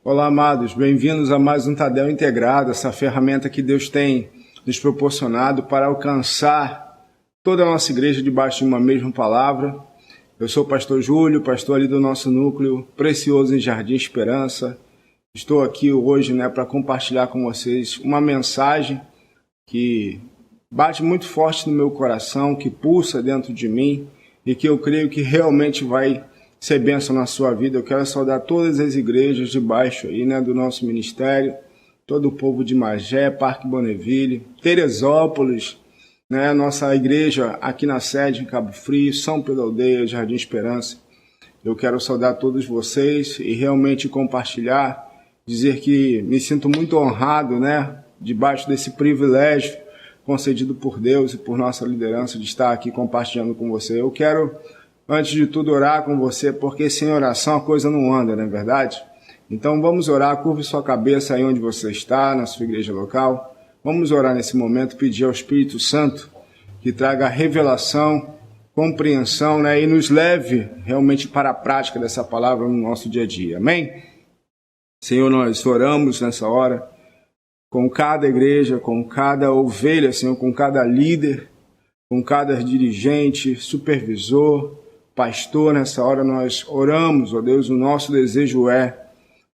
Olá, amados, bem-vindos a mais um Tadel Integrado, essa ferramenta que Deus tem nos proporcionado para alcançar toda a nossa igreja debaixo de uma mesma palavra. Eu sou o pastor Júlio, pastor ali do nosso núcleo Precioso em Jardim Esperança. Estou aqui hoje para compartilhar com vocês uma mensagem que bate muito forte no meu coração, que pulsa dentro de mim e que eu creio que realmente vai ser bênção na sua vida. Eu quero saudar todas as igrejas debaixo aí, do nosso ministério, todo o povo de Magé, Parque Bonneville, Teresópolis, nossa igreja aqui na sede em Cabo Frio, São Pedro Aldeia, Jardim Esperança. Eu quero saudar todos vocês e realmente compartilhar, dizer que me sinto muito honrado, debaixo desse privilégio concedido por Deus e por nossa liderança de estar aqui compartilhando com você. Eu quero, antes de tudo, orar com você, porque sem oração a coisa não anda, não é verdade? Então vamos orar, curve sua cabeça aí onde você está, na sua igreja local. Vamos orar nesse momento, pedir ao Espírito Santo que traga revelação, compreensão, e nos leve realmente para a prática dessa palavra no nosso dia a dia. Amém? Senhor, nós oramos nessa hora com cada igreja, com cada ovelha, Senhor, com cada líder, com cada dirigente, supervisor, pastor. Nessa hora nós oramos, ó Deus, o nosso desejo é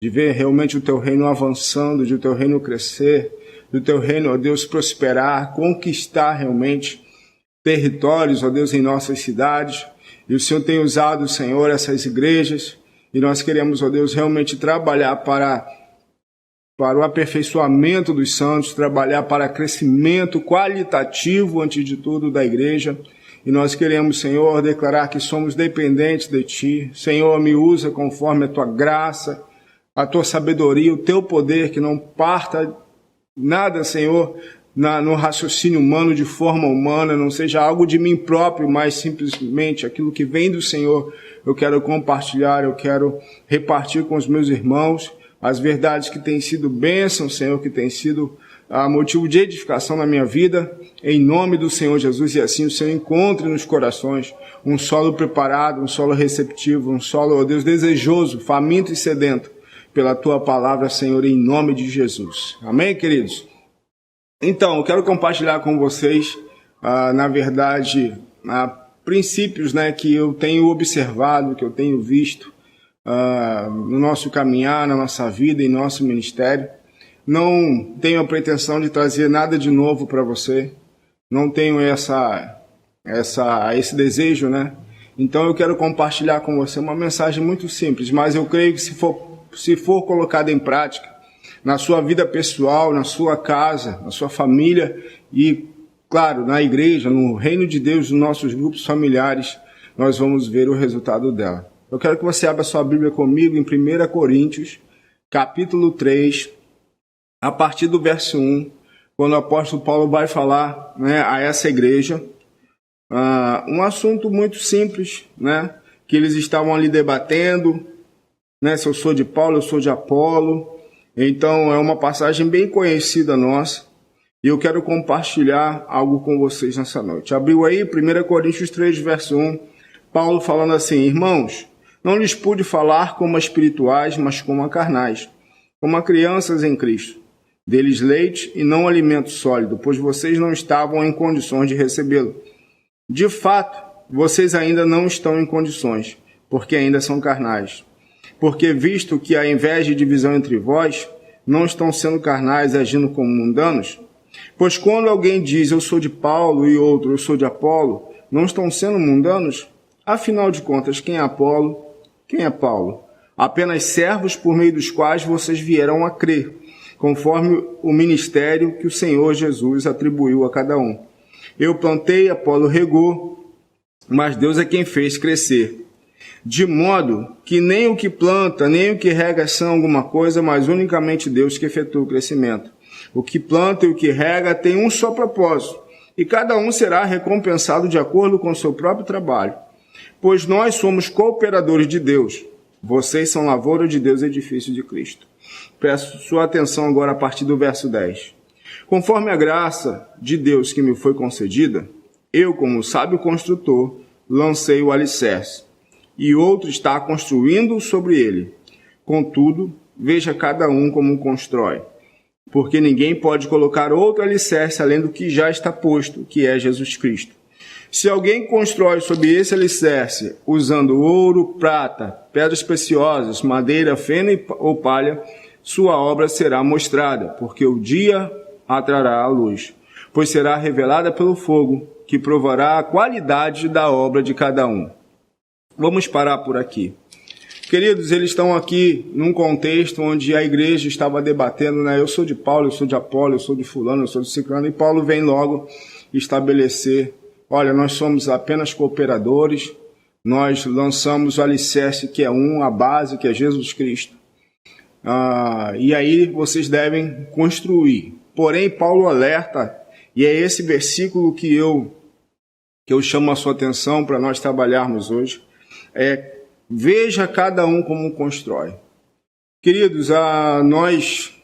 de ver realmente o Teu reino avançando, de o Teu reino crescer, do Teu reino, ó Deus, prosperar, conquistar realmente territórios, ó Deus, em nossas cidades. E o Senhor tem usado, Senhor, essas igrejas, e nós queremos, ó Deus, realmente trabalhar para o aperfeiçoamento dos santos, trabalhar para crescimento qualitativo, antes de tudo, da igreja. E nós queremos, Senhor, declarar que somos dependentes de Ti. Senhor, me usa conforme a Tua graça, a Tua sabedoria, o Teu poder, que não parta nada, Senhor, no raciocínio humano, de forma humana, não seja algo de mim próprio, mas simplesmente aquilo que vem do Senhor. Eu quero compartilhar, eu quero repartir com os meus irmãos as verdades que têm sido bênção, Senhor, que têm sido motivo de edificação na minha vida, em nome do Senhor Jesus, e assim o Senhor encontre nos corações um solo preparado, um solo receptivo, um solo, ó Deus, desejoso, faminto e sedento pela Tua palavra, Senhor, em nome de Jesus. Amém, queridos? Então, eu quero compartilhar com vocês, na verdade, princípios que eu tenho observado, que eu tenho visto no nosso caminhar, na nossa vida, em nosso ministério. Não tenho a pretensão de trazer nada de novo para você, não tenho esse desejo, Então eu quero compartilhar com você uma mensagem muito simples, mas eu creio que se for colocada em prática, na sua vida pessoal, na sua casa, na sua família e, claro, na igreja, no reino de Deus, nos nossos grupos familiares, nós vamos ver o resultado dela. Eu quero que você abra sua Bíblia comigo em 1 Coríntios, capítulo 3, a partir do verso 1, quando o apóstolo Paulo vai falar a essa igreja, um assunto muito simples, que eles estavam ali debatendo, se eu sou de Paulo, eu sou de Apolo. Então é uma passagem bem conhecida nossa, e eu quero compartilhar algo com vocês nessa noite. Abriu aí 1 Coríntios 3, verso 1, Paulo falando assim: irmãos, não lhes pude falar como a espirituais, mas como a carnais, como a crianças em Cristo. Deles leite e não alimento sólido, pois vocês não estavam em condições de recebê-lo. De fato, vocês ainda não estão em condições, porque ainda são carnais. Porque visto que há inveja e divisão entre vós, não estão sendo carnais agindo como mundanos? Pois quando alguém diz eu sou de Paulo e outro eu sou de Apolo, não estão sendo mundanos? Afinal de contas, quem é Apolo? Quem é Paulo? Apenas servos por meio dos quais vocês vieram a crer, conforme o ministério que o Senhor Jesus atribuiu a cada um. Eu plantei, Apolo regou, mas Deus é quem fez crescer. De modo que nem o que planta, nem o que rega são alguma coisa, mas unicamente Deus que efetua o crescimento. O que planta e o que rega tem um só propósito, e cada um será recompensado de acordo com o seu próprio trabalho. Pois nós somos cooperadores de Deus. Vocês são lavoura de Deus, edifício de Cristo. Peço sua atenção agora a partir do verso 10. Conforme a graça de Deus que me foi concedida, eu, como sábio construtor, lancei o alicerce, e outro está construindo sobre ele. Contudo, veja cada um como constrói. Porque ninguém pode colocar outro alicerce além do que já está posto, que é Jesus Cristo. Se alguém constrói sobre esse alicerce, usando ouro, prata, pedras preciosas, madeira, feno ou palha, sua obra será mostrada, porque o dia a trará à luz, pois será revelada pelo fogo, que provará a qualidade da obra de cada um. Vamos parar por aqui. Queridos, eles estão aqui num contexto onde a igreja estava debatendo, né? Eu sou de Paulo, eu sou de Apolo, eu sou de fulano, eu sou de ciclano, e Paulo vem logo estabelecer, olha, nós somos apenas cooperadores, nós lançamos o alicerce que é a base que é Jesus Cristo. E aí vocês devem construir. Porém, Paulo alerta, e é esse versículo que eu chamo a sua atenção para nós trabalharmos hoje, veja cada um como constrói. Queridos, nós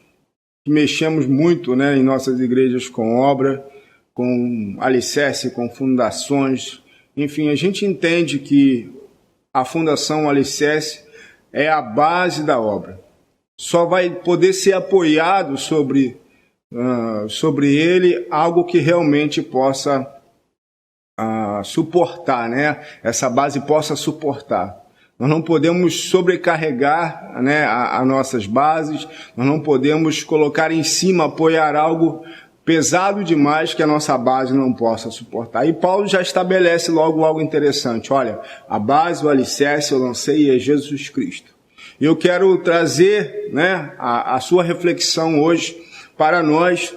mexemos muito, né, em nossas igrejas com obra, com alicerce, com fundações. Enfim, a gente entende que a fundação, o alicerce, é a base da obra. Só vai poder ser apoiado sobre ele algo que realmente possa suportar, né? Essa base possa suportar. Nós não podemos sobrecarregar, né, as nossas bases, nós não podemos colocar em cima, apoiar algo pesado demais que a nossa base não possa suportar. E Paulo já estabelece logo algo interessante. Olha, a base, o alicerce, eu lancei é Jesus Cristo. E eu quero trazer, né, a sua reflexão hoje para nós,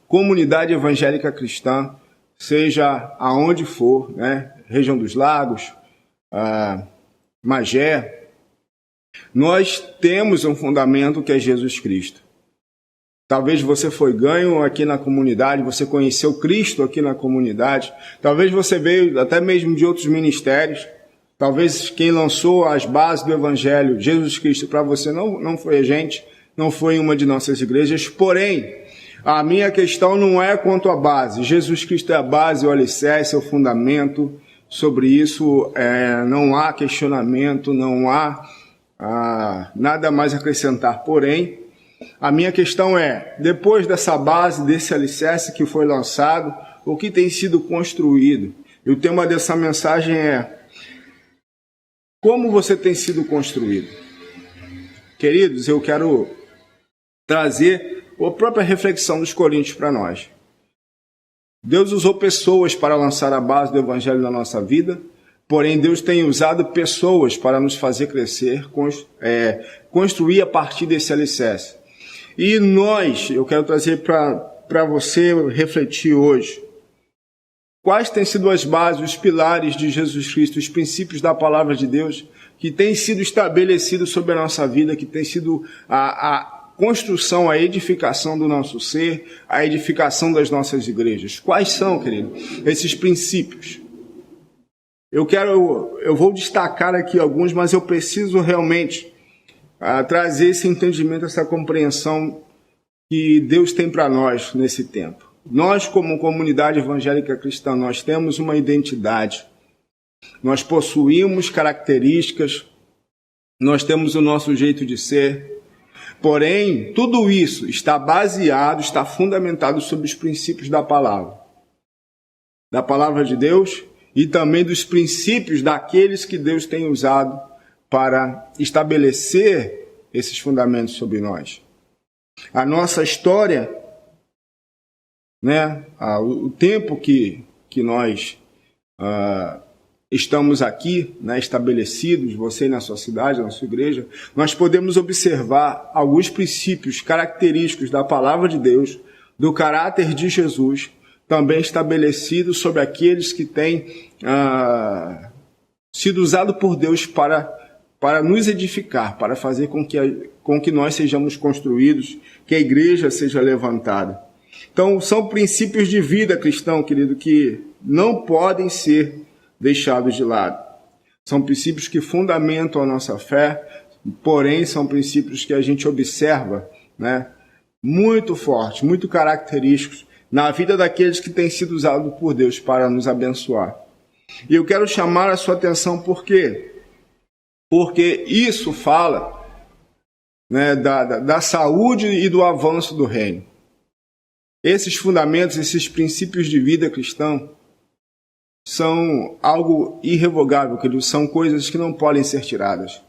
comunidade evangélica cristã, seja aonde for, né, região dos Lagos, Magé, nós temos um fundamento que é Jesus Cristo. Talvez você foi ganho aqui na comunidade, você conheceu Cristo aqui na comunidade, talvez você veio até mesmo de outros ministérios, talvez quem lançou as bases do Evangelho, Jesus Cristo, para você não foi a gente, não foi uma de nossas igrejas, porém, a minha questão não é quanto à base. Jesus Cristo é a base, o alicerce, é o fundamento. Sobre isso não há questionamento, não há nada mais a acrescentar. Porém, a minha questão é, depois dessa base, desse alicerce que foi lançado, o que tem sido construído? E o tema dessa mensagem é: como você tem sido construído? Queridos, eu quero trazer a própria reflexão dos Coríntios para nós. Deus usou pessoas para lançar a base do Evangelho na nossa vida, porém Deus tem usado pessoas para nos fazer crescer, construir a partir desse alicerce. E eu quero trazer para você refletir hoje, quais têm sido as bases, os pilares de Jesus Cristo, os princípios da palavra de Deus, que têm sido estabelecidos sobre a nossa vida, que tem sido a construção, a edificação do nosso ser, a edificação das nossas igrejas. Quais são, querido, esses princípios? Eu vou destacar aqui alguns, mas eu preciso realmente trazer esse entendimento, essa compreensão que Deus tem para nós nesse tempo. Nós, como comunidade evangélica cristã, nós temos uma identidade. Nós possuímos características, nós temos o nosso jeito de ser. Porém, tudo isso está baseado, está fundamentado sobre os princípios da palavra de Deus e também dos princípios daqueles que Deus tem usado para estabelecer esses fundamentos sobre nós. A nossa história, né, o tempo que nós estamos aqui, né, estabelecidos, você na sua cidade, na sua igreja, nós podemos observar alguns princípios característicos da palavra de Deus, do caráter de Jesus, também estabelecidos sobre aqueles que têm sido usados por Deus para nos edificar, para fazer com que nós sejamos construídos, que a igreja seja levantada. Então, são princípios de vida cristão, querido, que não podem ser deixados de lado. São princípios que fundamentam a nossa fé, porém são princípios que a gente observa, né, muito fortes, muito característicos na vida daqueles que têm sido usados por Deus para nos abençoar. E eu quero chamar a sua atenção por quê? Porque isso fala né, da saúde e do avanço do reino. Esses fundamentos, esses princípios de vida cristão são algo irrevogável, queridos, são coisas que não podem ser tiradas.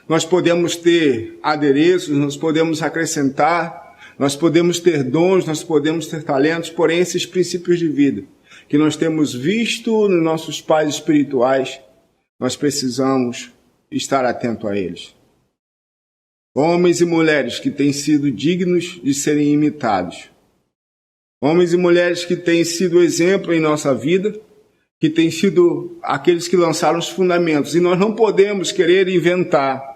Nós podemos ter adereços, nós podemos acrescentar, nós podemos ter dons, nós podemos ter talentos, porém esses princípios de vida que nós temos visto nos nossos pais espirituais, nós precisamos estar atento a eles. Homens e mulheres que têm sido dignos de serem imitados. Homens e mulheres que têm sido exemplo em nossa vida, que têm sido aqueles que lançaram os fundamentos. E nós não podemos querer inventar.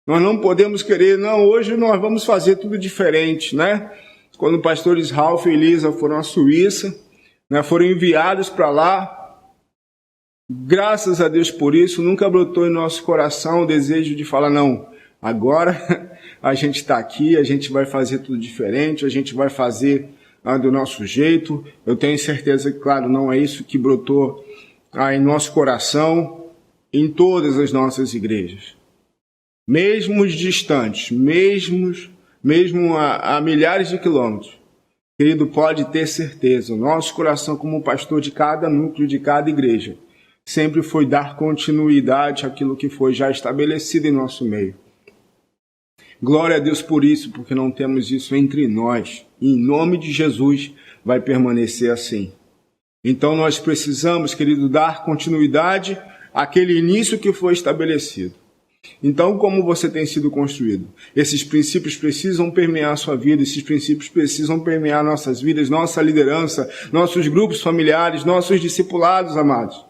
Nós não podemos querer, não, hoje nós vamos fazer tudo diferente, né? Quando os pastores Ralph e Elisa foram à Suíça, né, foram enviados para lá, graças a Deus por isso, nunca brotou em nosso coração o desejo de falar, não, agora a gente está aqui, a gente vai fazer tudo diferente, a gente vai fazer do nosso jeito. Eu tenho certeza que, claro, não é isso que brotou em nosso coração, em todas as nossas igrejas. Mesmo distantes, mesmo a milhares de quilômetros, querido, pode ter certeza, o nosso coração como pastor de cada núcleo, de cada igreja, sempre foi dar continuidade àquilo que foi já estabelecido em nosso meio. Glória a Deus por isso, porque não temos isso entre nós. Em nome de Jesus vai permanecer assim. Então nós precisamos, querido, dar continuidade àquele início que foi estabelecido. Então, como você tem sido construído? Esses princípios precisam permear a sua vida, esses princípios precisam permear nossas vidas, nossa liderança, nossos grupos familiares, nossos discipulados, amados.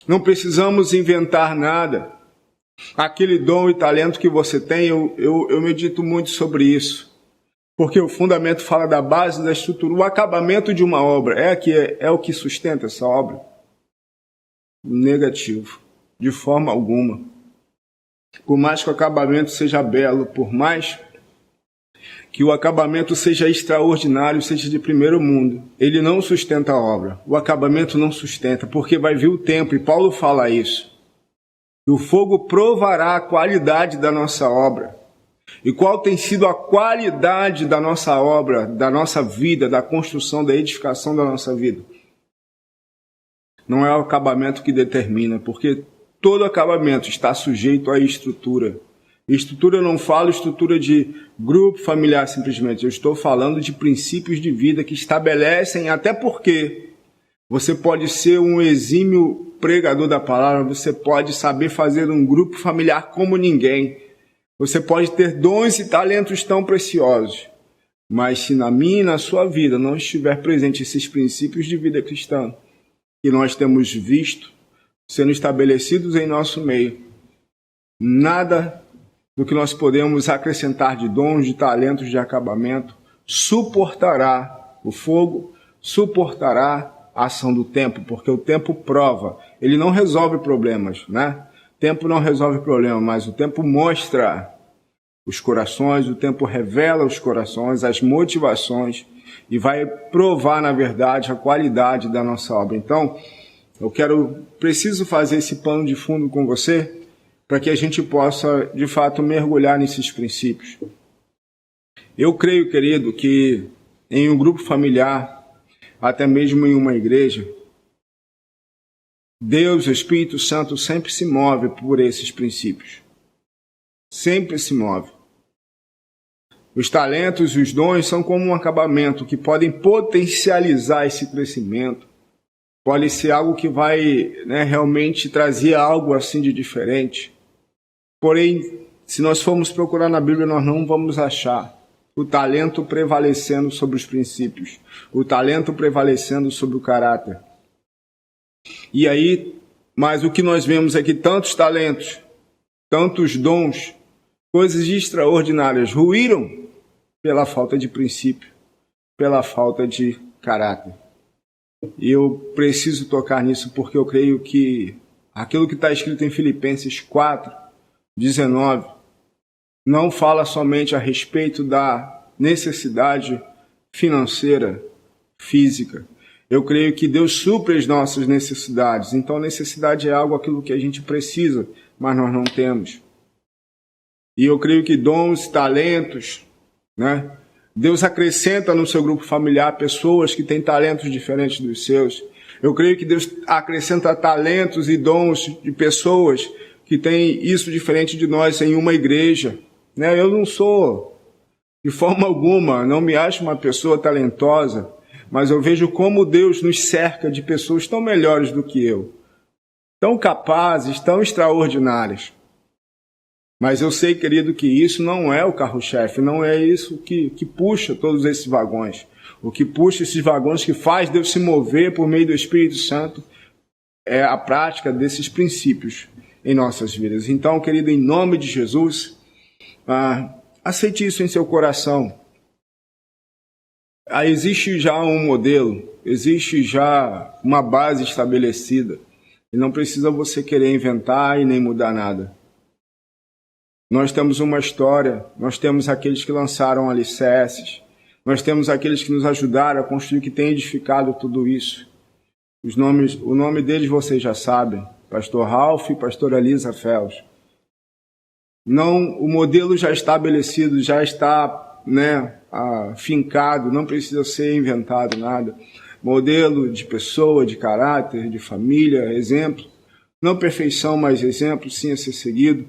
Não precisamos inventar nada. Aquele dom e talento que você tem, eu medito muito sobre isso. Porque o fundamento fala da base, da estrutura, o acabamento de uma obra. É o que sustenta essa obra? Negativo, de forma alguma. Por mais que o acabamento seja belo, por mais que o acabamento seja extraordinário, seja de primeiro mundo, ele não sustenta a obra. O acabamento não sustenta, porque vai vir o tempo, e Paulo fala isso. E o fogo provará a qualidade da nossa obra. E qual tem sido a qualidade da nossa obra, da nossa vida, da construção, da edificação da nossa vida? Não é o acabamento que determina, porque todo acabamento está sujeito à estrutura. Estrutura, eu não falo estrutura de grupo familiar simplesmente, eu estou falando de princípios de vida que estabelecem, até porque você pode ser um exímio pregador da palavra, você pode saber fazer um grupo familiar como ninguém, você pode ter dons e talentos tão preciosos, mas se na minha e na sua vida não estiver presente esses princípios de vida cristã que nós temos visto sendo estabelecidos em nosso meio, nada do que nós podemos acrescentar de dons, de talentos, de acabamento, suportará o fogo, suportará a ação do tempo, porque o tempo prova, ele não resolve problemas, né? O tempo não resolve problemas, mas o tempo mostra os corações, o tempo revela os corações, as motivações, e vai provar, na verdade, a qualidade da nossa obra. Então, preciso fazer esse pano de fundo com você, para que a gente possa, de fato, mergulhar nesses princípios. Eu creio, querido, que em um grupo familiar, até mesmo em uma igreja, Deus, o Espírito Santo, sempre se move por esses princípios. Sempre se move. Os talentos e os dons são como um acabamento que podem potencializar esse crescimento. Pode ser algo que vai, realmente trazer algo assim de diferente. Porém, se nós formos procurar na Bíblia, nós não vamos achar o talento prevalecendo sobre os princípios, o talento prevalecendo sobre o caráter. E aí, mas o que nós vemos é que tantos talentos, tantos dons, coisas extraordinárias ruíram pela falta de princípio, pela falta de caráter. E eu preciso tocar nisso porque eu creio que aquilo que está escrito em Filipenses 4:19 não fala somente a respeito da necessidade financeira, física. Eu creio que Deus supre as nossas necessidades. Então, necessidade é aquilo que a gente precisa, mas nós não temos. E eu creio que dons, talentos, né? Deus acrescenta no seu grupo familiar pessoas que têm talentos diferentes dos seus. Eu creio que Deus acrescenta talentos e dons de pessoas que têm isso diferente de nós em uma igreja, né? Eu não sou, de forma alguma, não me acho uma pessoa talentosa, mas eu vejo como Deus nos cerca de pessoas tão melhores do que eu, tão capazes, tão extraordinárias. Mas eu sei, querido, que isso não é o carro-chefe, não é isso que puxa todos esses vagões. O que puxa esses vagões, que faz Deus se mover por meio do Espírito Santo, é a prática desses princípios em nossas vidas. Então, querido, em nome de Jesus, aceite isso em seu coração. Existe já um modelo, existe já uma base estabelecida. E não precisa você querer inventar e nem mudar nada. Nós temos uma história, nós temos aqueles que lançaram alicerces, nós temos aqueles que nos ajudaram a construir, que têm edificado tudo isso. O nome deles vocês já sabem, Pastor Ralph e Pastora Lisa Fels. Não, o modelo já estabelecido, já está, né, fincado, não precisa ser inventado nada. Modelo de pessoa, de caráter, de família, exemplo. Não perfeição, mas exemplo, sim, a ser seguido.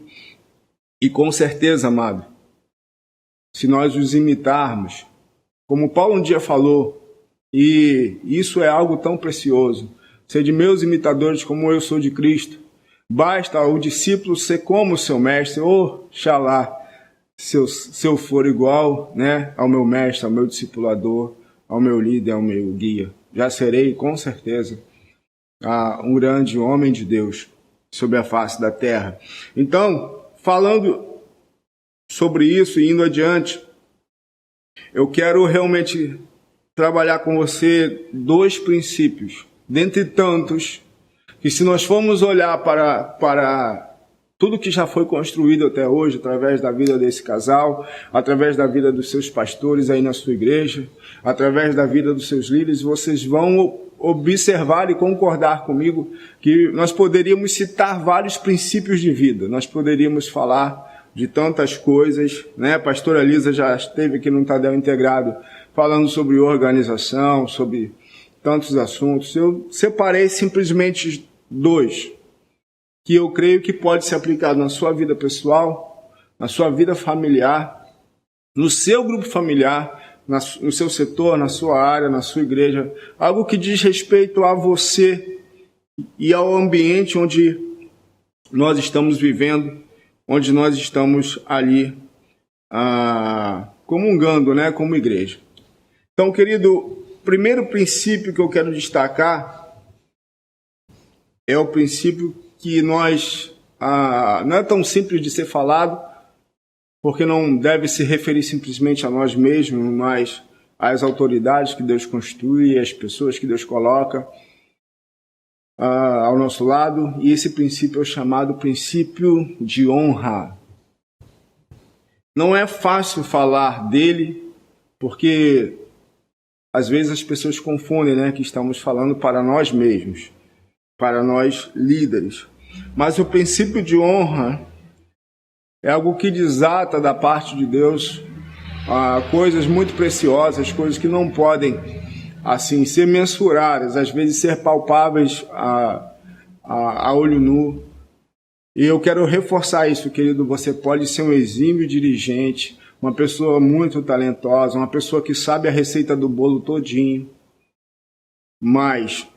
E com certeza, amado, se nós os imitarmos, como Paulo um dia falou, e isso é algo tão precioso, ser de meus imitadores como eu sou de Cristo, basta o discípulo ser como o seu mestre, xalá, se eu for igual, né, ao meu mestre, ao meu discipulador, ao meu líder, ao meu guia, já serei com certeza um grande homem de Deus sobre a face da terra. Então, falando sobre isso e indo adiante, eu quero realmente trabalhar com você 2 princípios, dentre tantos, que se nós formos olhar para tudo que já foi construído até hoje, através da vida desse casal, através da vida dos seus pastores aí na sua igreja, através da vida dos seus líderes, vocês vão observar e concordar comigo que nós poderíamos citar vários princípios de vida, nós poderíamos falar de tantas coisas, né? A pastora Lisa já esteve aqui no Tadel Integrado falando sobre organização, sobre tantos assuntos. Eu separei simplesmente 2, que eu creio que pode ser aplicado na sua vida pessoal, na sua vida familiar, no seu grupo familiar, no seu setor, na sua área, na sua igreja, algo que diz respeito a você e ao ambiente onde nós estamos vivendo, onde nós estamos ali comungando, né, como igreja. Então, querido, o primeiro princípio que eu quero destacar é o princípio que não é tão simples de ser falado, porque não deve se referir simplesmente a nós mesmos, mas às autoridades que Deus constitui, às pessoas que Deus coloca ao nosso lado. E esse princípio é o chamado princípio de honra. Não é fácil falar dele, porque às vezes as pessoas confundem, né, que estamos falando para nós mesmos, para nós líderes. Mas o princípio de honra é algo que desata da parte de Deus coisas muito preciosas, coisas que não podem assim ser mensuradas, às vezes ser palpáveis a olho nu. E eu quero reforçar isso, querido. Você pode ser um exímio dirigente, uma pessoa muito talentosa, uma pessoa que sabe a receita do bolo todinho, mas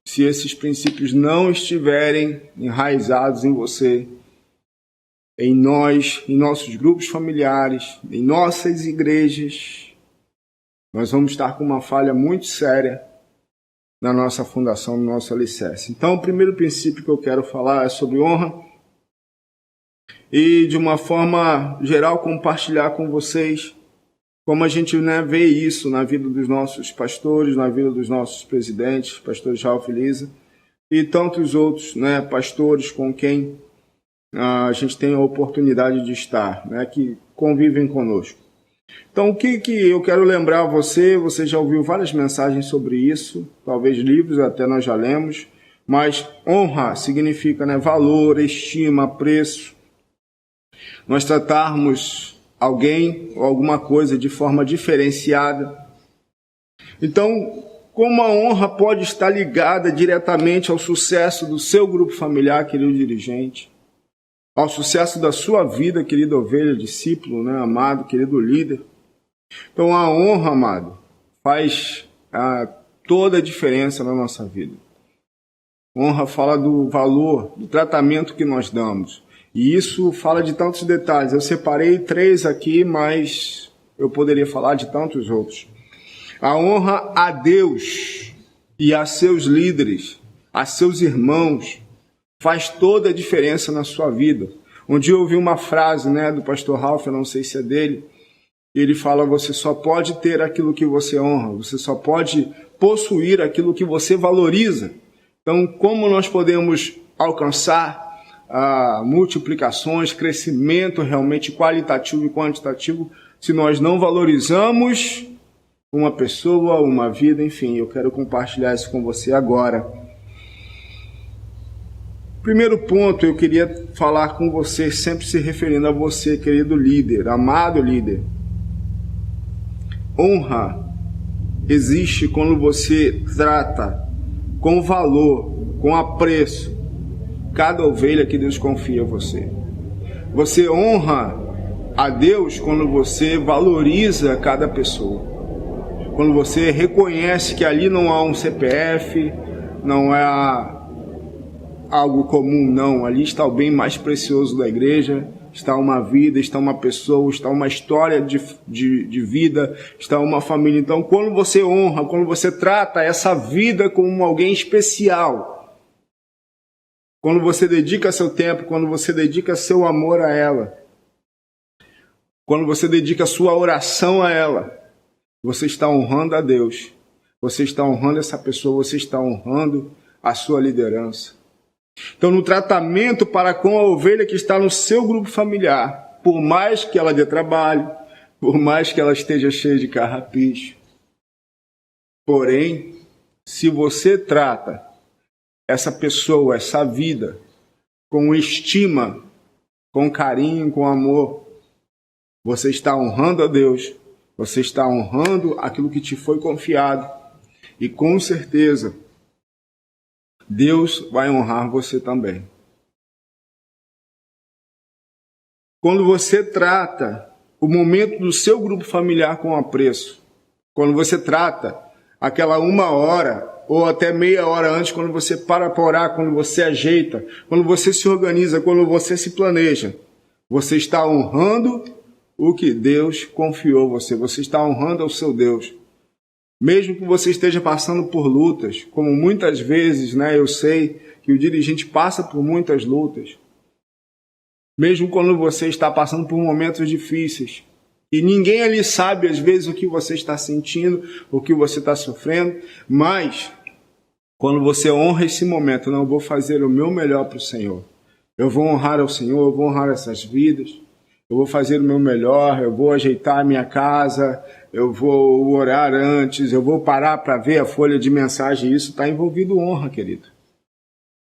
se esses princípios não estiverem enraizados em você, em nós, em nossos grupos familiares, em nossas igrejas, nós vamos estar com uma falha muito séria na nossa fundação, no nosso alicerce. Então, o primeiro princípio que eu quero falar é sobre honra e, de uma forma geral, compartilhar com vocês como a gente, né, vê isso na vida dos nossos pastores, na vida dos nossos presidentes, pastores Ralph e Lisa, e tantos outros, né, pastores com quem a gente tem a oportunidade de estar, né, que convivem conosco. Então, o que eu quero lembrar a você já ouviu várias mensagens sobre isso, talvez livros, até nós já lemos, mas honra significa, né, valor, estima, preço. nós tratarmos alguém ou alguma coisa de forma diferenciada. Então, como a honra pode estar ligada diretamente ao sucesso do seu grupo familiar, querido dirigente, ao sucesso da sua vida, querida ovelha, discípulo, né, amado, querido líder. Então, a honra, amado, faz toda a diferença na nossa vida. Honra fala do valor, do tratamento que nós damos. E isso fala de tantos detalhes. Eu separei 3 aqui, mas eu poderia falar de tantos outros. A honra a Deus e a seus líderes, a seus irmãos, faz toda a diferença na sua vida. Um dia eu ouvi uma frase, né, do pastor Ralph, eu não sei se é dele, ele fala: você só pode ter aquilo que você honra, você só pode possuir aquilo que você valoriza. Então, como nós podemos alcançar multiplicações, crescimento realmente qualitativo e quantitativo, se nós não valorizamos uma pessoa, uma vida, enfim, eu quero compartilhar isso com você agora. Primeiro ponto, eu queria falar com você, sempre se referindo a você, querido líder, amado líder. Honra existe quando você trata com valor, com apreço, cada ovelha que Deus confia a você. Você honra a Deus quando você valoriza cada pessoa. Quando você reconhece que ali não há um CPF, não é algo comum, não. Ali está o bem mais precioso da igreja, está uma vida, está uma pessoa, está uma história de vida, está uma família. Então, quando você honra, quando você trata essa vida como alguém especial, quando você dedica seu tempo, quando você dedica seu amor a ela, quando você dedica sua oração a ela, você está honrando a Deus, você está honrando essa pessoa, você está honrando a sua liderança. Então, no tratamento para com a ovelha que está no seu grupo familiar, por mais que ela dê trabalho, por mais que ela esteja cheia de carrapicho, porém, se você trata essa pessoa, essa vida, com estima, com carinho, com amor, você está honrando a Deus, você está honrando aquilo que te foi confiado, e com certeza Deus vai honrar você também. Quando você trata o momento do seu grupo familiar com apreço, quando você trata aquela 1 hora ou até meia hora antes, quando você para orar, quando você ajeita, quando você se organiza, quando você se planeja, você está honrando o que Deus confiou a você, você está honrando ao seu Deus. Mesmo que você esteja passando por lutas, como muitas vezes, né, eu sei que o dirigente passa por muitas lutas. Mesmo quando você está passando por momentos difíceis. E ninguém ali sabe, às vezes, o que você está sentindo, o que você está sofrendo. Mas, quando você honra esse momento, não, eu vou fazer o meu melhor para o Senhor. Eu vou honrar ao Senhor, eu vou honrar essas vidas. Eu vou fazer o meu melhor, eu vou ajeitar a minha casa, eu vou orar antes, eu vou parar para ver a folha de mensagem. Isso está envolvido honra, querido.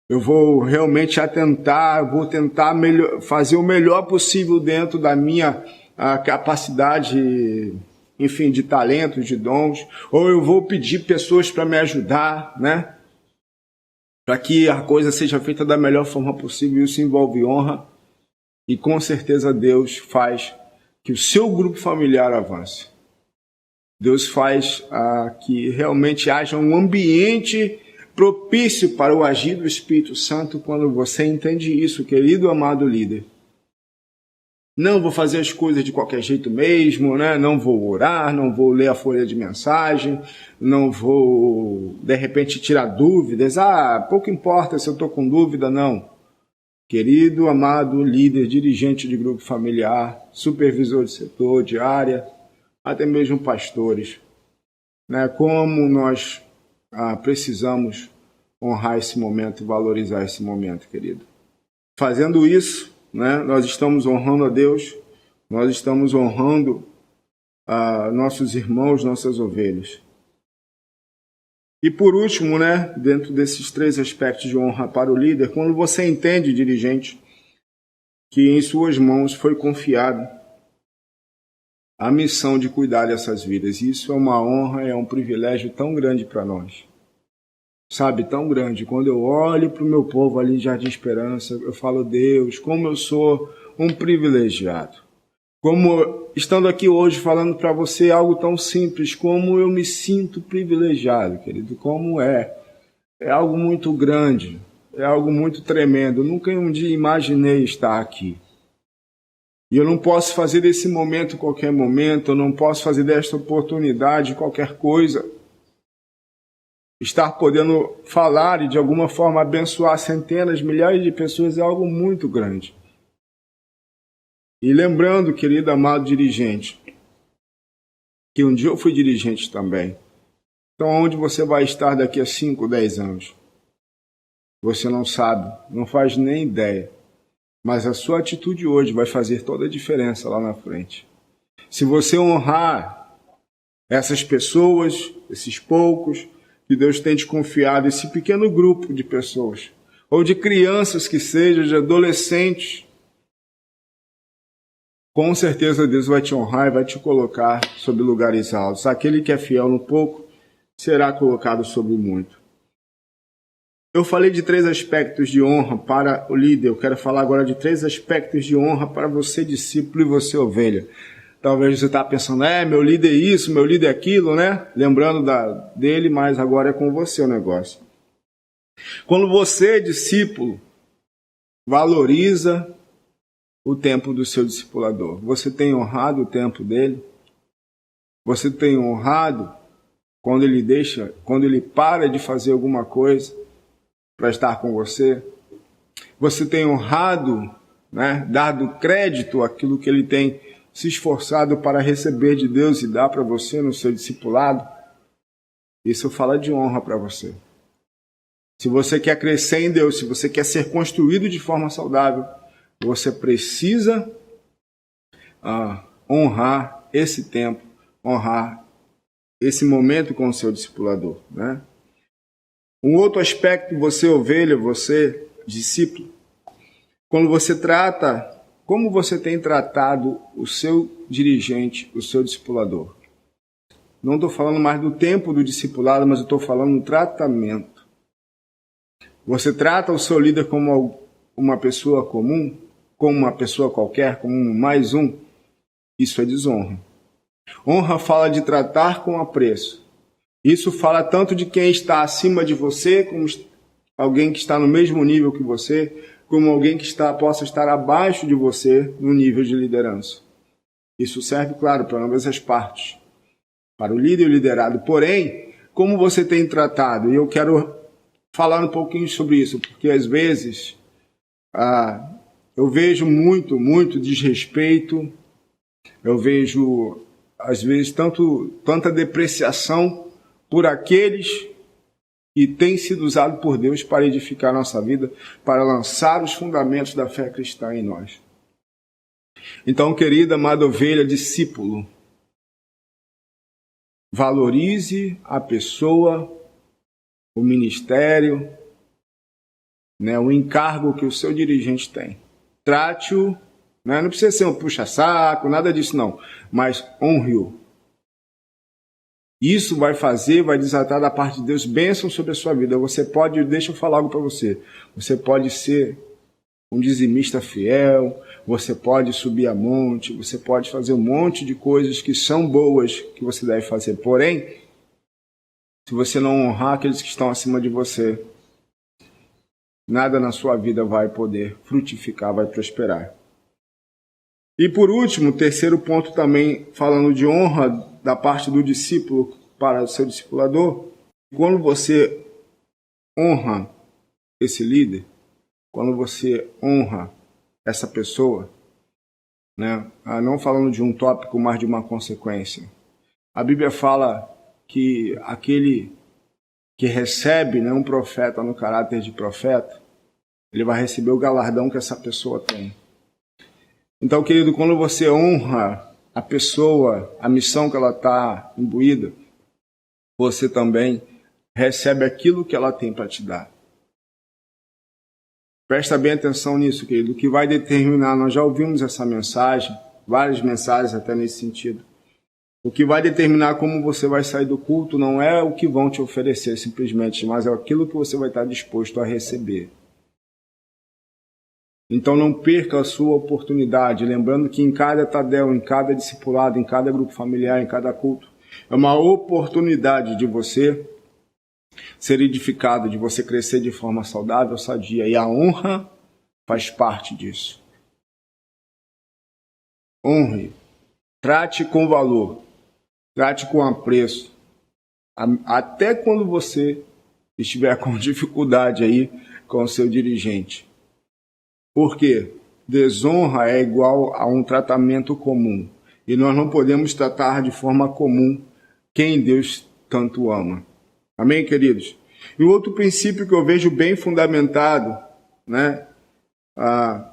Eu vou realmente atentar, vou tentar fazer o melhor possível dentro da minha capacidade, enfim, de talentos, de dons. Ou eu vou pedir pessoas para me ajudar, né? Para que a coisa seja feita da melhor forma possível. Isso envolve honra. E com certeza Deus faz que o seu grupo familiar avance. Deus faz que realmente haja um ambiente propício para o agir do Espírito Santo quando você entende isso, querido amado líder. Não vou fazer as coisas de qualquer jeito mesmo, né? Não vou orar, não vou ler a folha de mensagem, não vou, de repente, tirar dúvidas. Pouco importa se eu estou com dúvida, não. Querido, amado líder, dirigente de grupo familiar, supervisor de setor, de área, até mesmo pastores, né? Como nós precisamos honrar esse momento e valorizar esse momento, querido. Fazendo isso, né, nós estamos honrando a Deus, nós estamos honrando nossos irmãos, nossas ovelhas. E por último, né, dentro desses 3 aspectos de honra para o líder, quando você entende, dirigente, que em suas mãos foi confiado a missão de cuidar dessas vidas. Isso é uma honra, é um privilégio tão grande para nós. Sabe, tão grande. Quando eu olho para o meu povo ali em Jardim Esperança, eu falo, Deus, como eu sou um privilegiado. Como, estando aqui hoje falando para você algo tão simples, como eu me sinto privilegiado, querido, como é algo muito grande, é algo muito tremendo. Eu nunca um dia imaginei estar aqui. E eu não posso fazer desse momento qualquer momento, eu não posso fazer desta oportunidade qualquer coisa. Estar podendo falar e de alguma forma abençoar centenas, milhares de pessoas é algo muito grande. E lembrando, querido amado dirigente, que um dia eu fui dirigente também. Então, onde você vai estar daqui a 5, 10 anos? Você não sabe, não faz nem ideia. Mas a sua atitude hoje vai fazer toda a diferença lá na frente. Se você honrar essas pessoas, esses poucos, que Deus tem te confiado, esse pequeno grupo de pessoas, ou de crianças que sejam, de adolescentes, com certeza Deus vai te honrar e vai te colocar sobre lugares altos. Aquele que é fiel no pouco será colocado sobre o muito. Eu falei de 3 aspectos de honra para o líder. Eu quero falar agora de 3 aspectos de honra para você, discípulo, e você, ovelha. Talvez você está pensando, meu líder é isso, meu líder é aquilo, né? Lembrando dele, mas agora é com você o negócio. Quando você, discípulo, valoriza o tempo do seu discipulador, você tem honrado o tempo dele? Você tem honrado quando ele para de fazer alguma coisa para estar com você? Você tem honrado, né, dado crédito àquilo que ele tem se esforçado para receber de Deus e dar para você no seu discipulado? Isso fala de honra para você. Se você quer crescer em Deus, se você quer ser construído de forma saudável, você precisa honrar esse tempo, honrar esse momento com o seu discipulador, né? Um outro aspecto, você ovelha, você discípulo, quando você trata, como você tem tratado o seu dirigente, o seu discipulador? Não estou falando mais do tempo do discipulado, mas eu estou falando do tratamento. Você trata o seu líder como uma pessoa comum, como uma pessoa qualquer, como mais um? Isso é desonra. Honra fala de tratar com apreço. Isso fala tanto de quem está acima de você, como alguém que está no mesmo nível que você, como alguém que possa estar abaixo de você no nível de liderança. Isso serve, claro, para ambas as partes, para o líder e o liderado. Porém, como você tem tratado? E eu quero falar um pouquinho sobre isso, porque às vezes eu vejo muito desrespeito, eu vejo, às vezes, tanta depreciação por aqueles que têm sido usados por Deus para edificar nossa vida, para lançar os fundamentos da fé cristã em nós. Então, querida, amada ovelha, discípulo, valorize a pessoa, o ministério, né, o encargo que o seu dirigente tem. Trate-o, né, não precisa ser um puxa-saco, nada disso não, mas honre-o. Isso vai desatar da parte de Deus bênção sobre a sua vida. Deixa eu falar algo para você. Você pode ser um dizimista fiel, você pode subir a monte, você pode fazer um monte de coisas que são boas que você deve fazer. Porém, se você não honrar aqueles que estão acima de você, nada na sua vida vai poder frutificar, vai prosperar. E por último, terceiro ponto também, falando de honra da parte do discípulo para o seu discipulador, quando você honra esse líder, quando você honra essa pessoa, né, não falando de um tópico, mas de uma consequência. A Bíblia fala que aquele que recebe, né, um profeta no caráter de profeta, ele vai receber o galardão que essa pessoa tem. Então, querido, quando você honra a pessoa, a missão que ela está imbuída, você também recebe aquilo que ela tem para te dar. Presta bem atenção nisso, querido. O que vai determinar, nós já ouvimos essa mensagem, várias mensagens até nesse sentido. O que vai determinar como você vai sair do culto não é o que vão te oferecer simplesmente, mas é aquilo que você vai estar disposto a receber. Então não perca a sua oportunidade, lembrando que em cada tadel, em cada discipulado, em cada grupo familiar, em cada culto, é uma oportunidade de você ser edificado, de você crescer de forma saudável, sadia. E a honra faz parte disso. Honre. Trate com valor. Trate com apreço. Até quando você estiver com dificuldade aí com o seu dirigente. Por quê? Desonra é igual a um tratamento comum. E nós não podemos tratar de forma comum quem Deus tanto ama. Amém, queridos? E outro princípio que eu vejo bem fundamentado, né,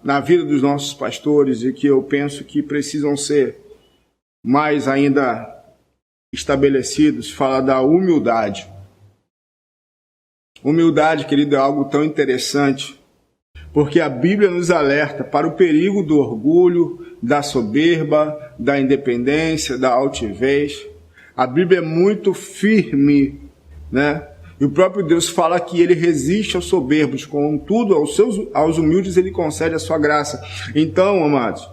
na vida dos nossos pastores e que eu penso que precisam ser mais ainda estabelecidos, fala da humildade. Humildade, querido, é algo tão interessante, porque a Bíblia nos alerta para o perigo do orgulho, da soberba, da independência, da altivez. A Bíblia é muito firme, né? E o próprio Deus fala que ele resiste aos soberbos, contudo, aos humildes ele concede a sua graça. Então, amados,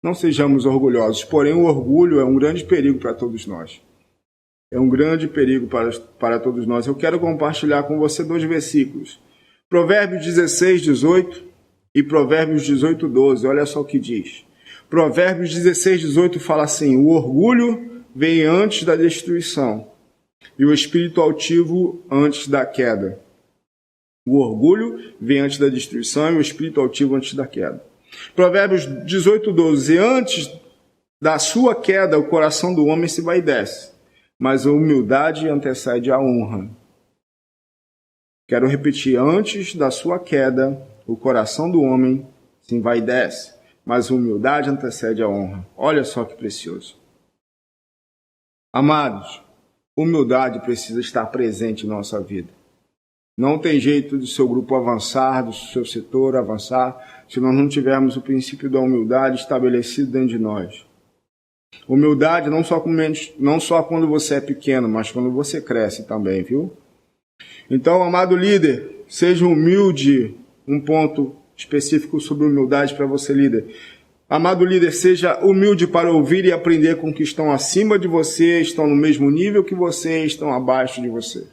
não sejamos orgulhosos, porém o orgulho é um grande perigo para todos nós. É um grande perigo para todos nós. Eu quero compartilhar com você 2 versículos. Provérbios 16, 18 e Provérbios 18, 12. Olha só o que diz. Provérbios 16, 18 fala assim: o orgulho vem antes da destruição e o espírito altivo antes da queda. O orgulho vem antes da destruição e o espírito altivo antes da queda. Provérbios 18, 12. Antes da sua queda, o coração do homem se vaidece, mas a humildade antecede a honra. Quero repetir. Antes da sua queda, o coração do homem se envaidece, mas a humildade antecede a honra. Olha só que precioso. Amados, humildade precisa estar presente em nossa vida. Não tem jeito do seu grupo avançar, do seu setor avançar, se nós não tivermos o princípio da humildade estabelecido dentro de nós. Humildade não só quando você é pequeno, mas quando você cresce também, viu? Então, amado líder, seja humilde. Um ponto específico sobre humildade para você, líder. Amado líder, seja humilde para ouvir e aprender com os que estão acima de você, estão no mesmo nível que você, estão abaixo de você.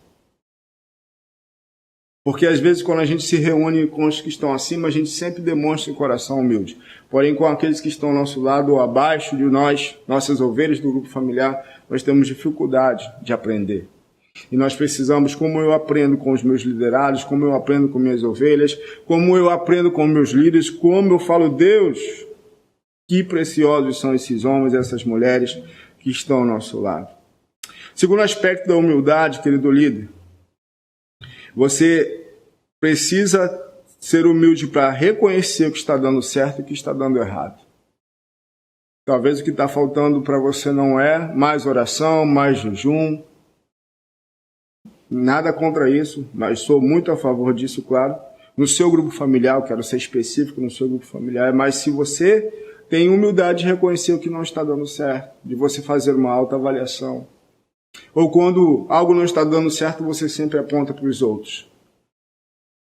Porque às vezes quando a gente se reúne com os que estão acima, a gente sempre demonstra o coração humilde. Porém, com aqueles que estão ao nosso lado ou abaixo de nós, nossas ovelhas do grupo familiar, nós temos dificuldade de aprender. E nós precisamos, como eu aprendo com os meus liderados, como eu aprendo com minhas ovelhas, como eu aprendo com meus líderes, como eu falo, Deus, que preciosos são esses homens e essas mulheres que estão ao nosso lado. Segundo aspecto da humildade, querido líder, você precisa ser humilde para reconhecer o que está dando certo e o que está dando errado. Talvez o que está faltando para você não é mais oração, mais jejum. Nada contra isso, mas sou muito a favor disso, claro. No seu grupo familiar, eu quero ser específico no seu grupo familiar, mas se você tem humildade de reconhecer o que não está dando certo, de você fazer uma autoavaliação, ou quando algo não está dando certo, você sempre aponta para os outros.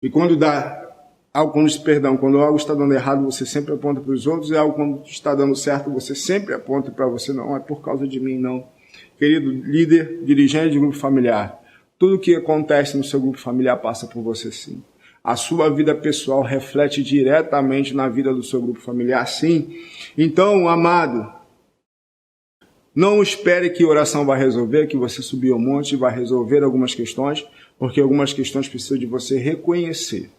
E quando algo está dando errado, você sempre aponta para os outros, e algo quando está dando certo, você sempre aponta para você. Não é por causa de mim, não. Querido líder, dirigente de grupo familiar, tudo o que acontece no seu grupo familiar passa por você, sim. A sua vida pessoal reflete diretamente na vida do seu grupo familiar, sim. Então, amado, não espere que oração vai resolver, que você subir ao monte e vai resolver algumas questões, porque algumas questões precisam de você reconhecer.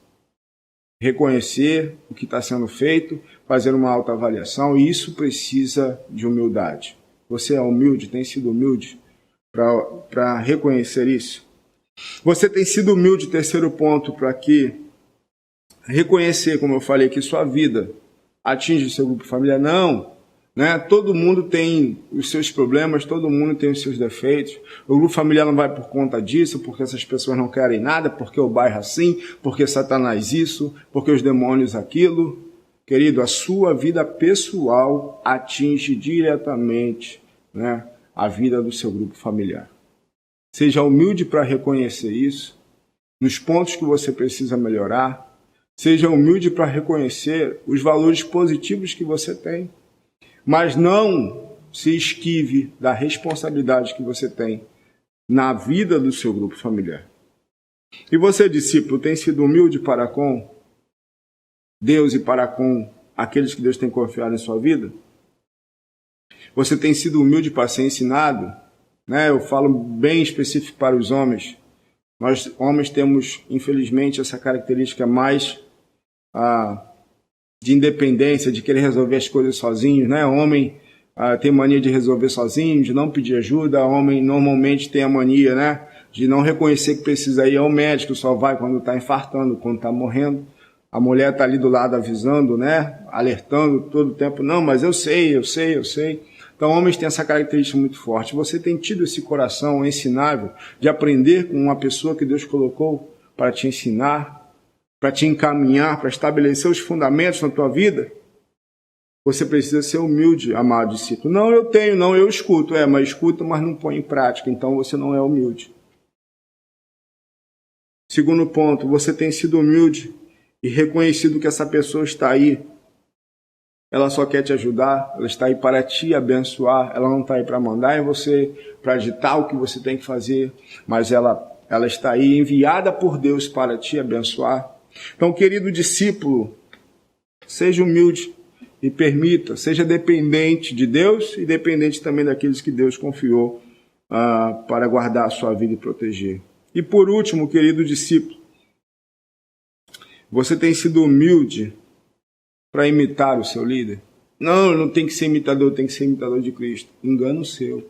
Reconhecer o que está sendo feito, fazer uma autoavaliação, e isso precisa de humildade. Você é humilde, tem sido humilde para reconhecer isso? Você tem sido humilde, terceiro ponto, para que reconhecer, como eu falei, que sua vida atinge o seu grupo familiar? Não. né? Todo mundo tem os seus problemas, todo mundo tem os seus defeitos. O grupo familiar não vai por conta disso, porque essas pessoas não querem nada, porque o bairro assim, porque Satanás isso, porque os demônios aquilo. Querido, a sua vida pessoal atinge diretamente, né, a vida do seu grupo familiar. Seja humilde para reconhecer isso, nos pontos que você precisa melhorar. Seja humilde para reconhecer os valores positivos que você tem. Mas não se esquive da responsabilidade que você tem na vida do seu grupo familiar. E você, discípulo, tem sido humilde para com Deus e para com aqueles que Deus tem confiado em sua vida? Você tem sido humilde para ser ensinado? Né? Eu falo bem específico para os homens. Nós, homens, temos, infelizmente, essa característica mais de independência, de querer resolver as coisas sozinho, né? Homem tem mania de resolver sozinho, de não pedir ajuda. Homem normalmente tem a mania, né, de não reconhecer que precisa ir ao médico, só vai quando está infartando, quando está morrendo. A mulher está ali do lado avisando, né, alertando todo o tempo. Não, mas eu sei. Então, homens têm essa característica muito forte. Você tem tido esse coração ensinável de aprender com uma pessoa que Deus colocou para te ensinar, para te encaminhar, para estabelecer os fundamentos na tua vida? Você precisa ser humilde, amado discípulo. Não, eu tenho, não, eu escuto. Mas escuta, mas não põe em prática. Então você não é humilde. Segundo ponto, você tem sido humilde e reconhecido que essa pessoa está aí. Ela só quer te ajudar, ela está aí para te abençoar, ela não está aí para mandar em você, para ditar o que você tem que fazer, mas ela está aí enviada por Deus para te abençoar. Então, querido discípulo, seja humilde e permita, seja dependente de Deus e dependente também daqueles que Deus confiou para guardar a sua vida e proteger. E por último, querido discípulo, você tem sido humilde para imitar o seu líder? Não tem que ser imitador, tem que ser imitador de Cristo. Engano seu.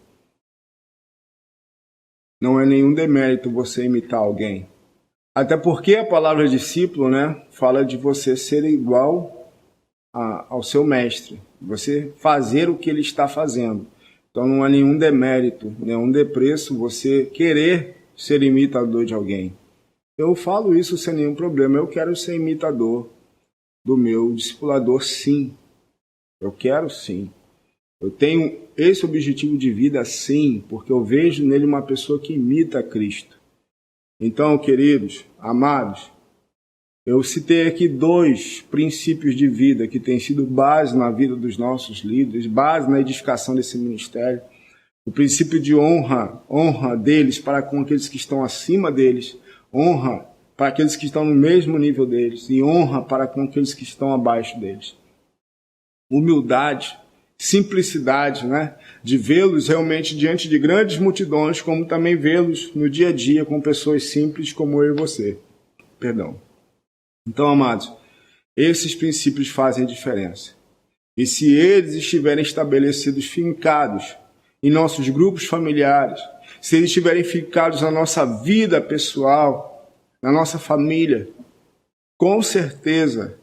Não é nenhum demérito você imitar alguém. Até porque a palavra discípulo, né, fala de você ser igual ao seu mestre. Você fazer o que ele está fazendo. Então não há nenhum demérito, nenhum desprezo você querer ser imitador de alguém. Eu falo isso sem nenhum problema. Eu quero ser imitador do meu discipulador, sim. Eu quero, sim. Eu tenho esse objetivo de vida, sim, porque eu vejo nele uma pessoa que imita Cristo. Então, queridos, amados, eu citei aqui 2 princípios de vida que têm sido base na vida dos nossos líderes, base na edificação desse ministério. O princípio de honra deles para com aqueles que estão acima deles, honra para aqueles que estão no mesmo nível deles e honra para com aqueles que estão abaixo deles. Humildade, simplicidade, né? De vê-los realmente diante de grandes multidões, como também vê-los no dia a dia com pessoas simples como eu e você. Então, amados, esses princípios fazem diferença. E se eles estiverem estabelecidos, fincados em nossos grupos familiares, se eles estiverem fincados na nossa vida pessoal, na nossa família, com certeza,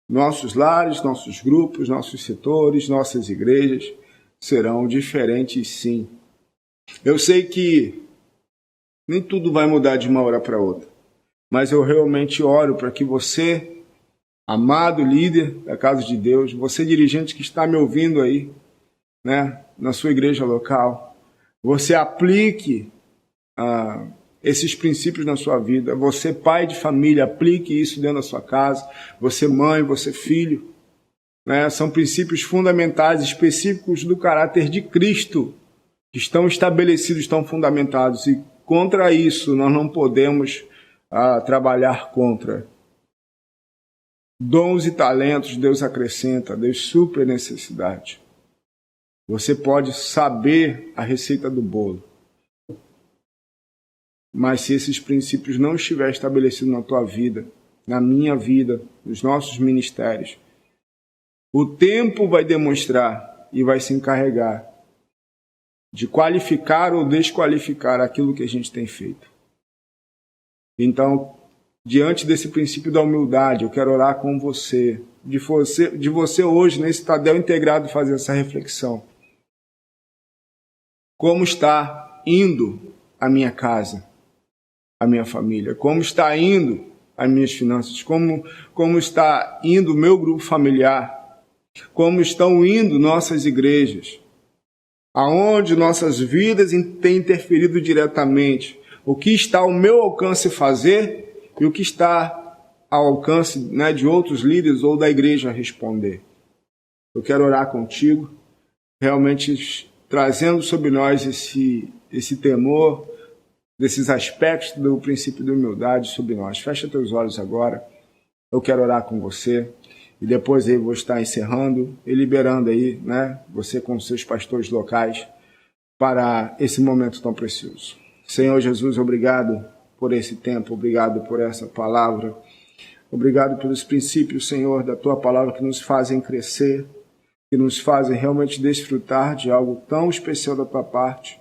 nossos lares, nossos grupos, nossos setores, nossas igrejas serão diferentes, sim. Eu sei que nem tudo vai mudar de uma hora para outra, mas eu realmente oro para que você, amado líder da Casa de Deus, você dirigente que está me ouvindo aí, né, na sua igreja local, você aplique esses princípios na sua vida. Você, pai de família, aplique isso dentro da sua casa. Você, mãe, você, filho. Né? São princípios fundamentais, específicos do caráter de Cristo, que estão estabelecidos, estão fundamentados. E contra isso, nós não podemos trabalhar contra. Dons e talentos, Deus acrescenta, Deus supre a necessidade. Você pode saber a receita do bolo, mas se esses princípios não estiverem estabelecidos na tua vida, na minha vida, nos nossos ministérios, o tempo vai demonstrar e vai se encarregar de qualificar ou desqualificar aquilo que a gente tem feito. Então, diante desse princípio da humildade, eu quero orar com você, de você hoje, nesse Tadel integrado, fazer essa reflexão. Como está indo a minha casa, a minha família? Como está indo as minhas finanças? Como está indo o meu grupo familiar? Como estão indo nossas igrejas? Aonde nossas vidas têm interferido diretamente? O que está ao meu alcance fazer e o que está ao alcance, né, de outros líderes ou da igreja responder? Eu quero orar contigo, realmente trazendo sobre nós esse temor, desses aspectos do princípio da humildade sobre nós. Fecha teus olhos agora, eu quero orar com você, e depois aí vou estar encerrando e liberando aí, né, você com os seus pastores locais para esse momento tão precioso. Senhor Jesus, obrigado por esse tempo, obrigado por essa palavra, obrigado pelos princípios, Senhor, da Tua palavra que nos fazem crescer, que nos fazem realmente desfrutar de algo tão especial da Tua parte.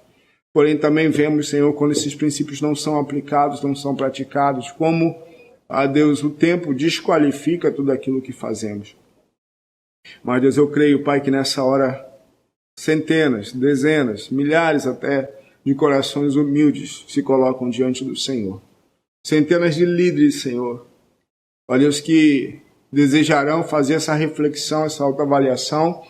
Porém, também vemos, Senhor, quando esses princípios não são aplicados, não são praticados, como, a Deus, o tempo desqualifica tudo aquilo que fazemos. Mas, Deus, eu creio, Pai, que nessa hora centenas, dezenas, milhares até de corações humildes se colocam diante do Senhor. Centenas de líderes, Senhor, ó Deus, que desejarão fazer essa reflexão, essa autoavaliação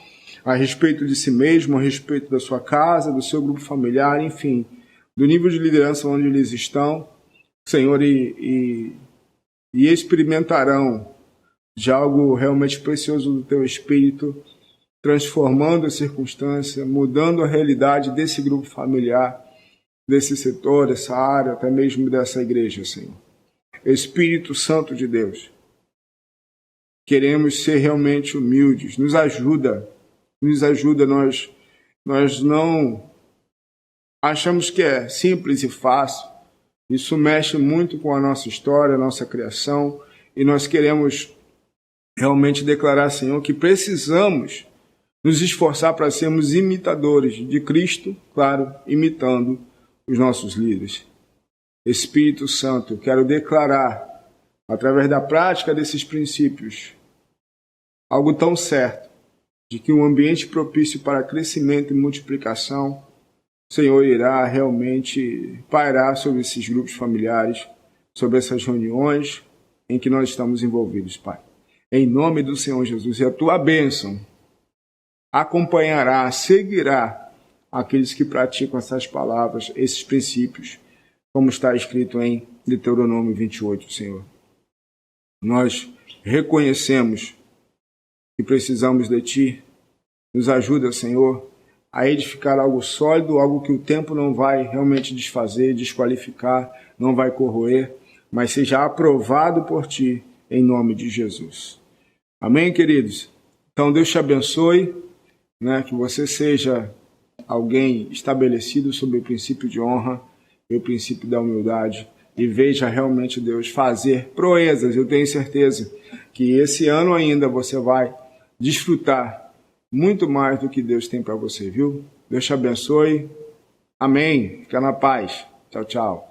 a respeito de si mesmo, a respeito da sua casa, do seu grupo familiar, enfim, do nível de liderança onde eles estão, Senhor, e experimentarão de algo realmente precioso do Teu Espírito, transformando a circunstância, mudando a realidade desse grupo familiar, desse setor, dessa área, até mesmo dessa igreja, Senhor. Espírito Santo de Deus, queremos ser realmente humildes, nos ajuda, nós não achamos que é simples e fácil, isso mexe muito com a nossa história, a nossa criação, e nós queremos realmente declarar, Senhor, que precisamos nos esforçar para sermos imitadores de Cristo, claro, imitando os nossos líderes. Espírito Santo, quero declarar, através da prática desses princípios, algo tão certo, de que um ambiente propício para crescimento e multiplicação, o Senhor irá realmente pairar sobre esses grupos familiares, sobre essas reuniões em que nós estamos envolvidos, Pai. Em nome do Senhor Jesus, e a Tua bênção acompanhará, seguirá aqueles que praticam essas palavras, esses princípios, como está escrito em Deuteronômio 28, Senhor. Nós reconhecemos que precisamos de Ti. Nos ajuda, Senhor, a edificar algo sólido, algo que o tempo não vai realmente desfazer, desqualificar, não vai corroer, mas seja aprovado por Ti, em nome de Jesus. Amém, queridos? Então, Deus te abençoe, né? Que você seja alguém estabelecido sobre o princípio de honra e o princípio da humildade, e veja realmente Deus fazer proezas. Eu tenho certeza que esse ano ainda você vai desfrutar muito mais do que Deus tem para você, viu? Deus te abençoe. Amém. Fica na paz. Tchau, tchau.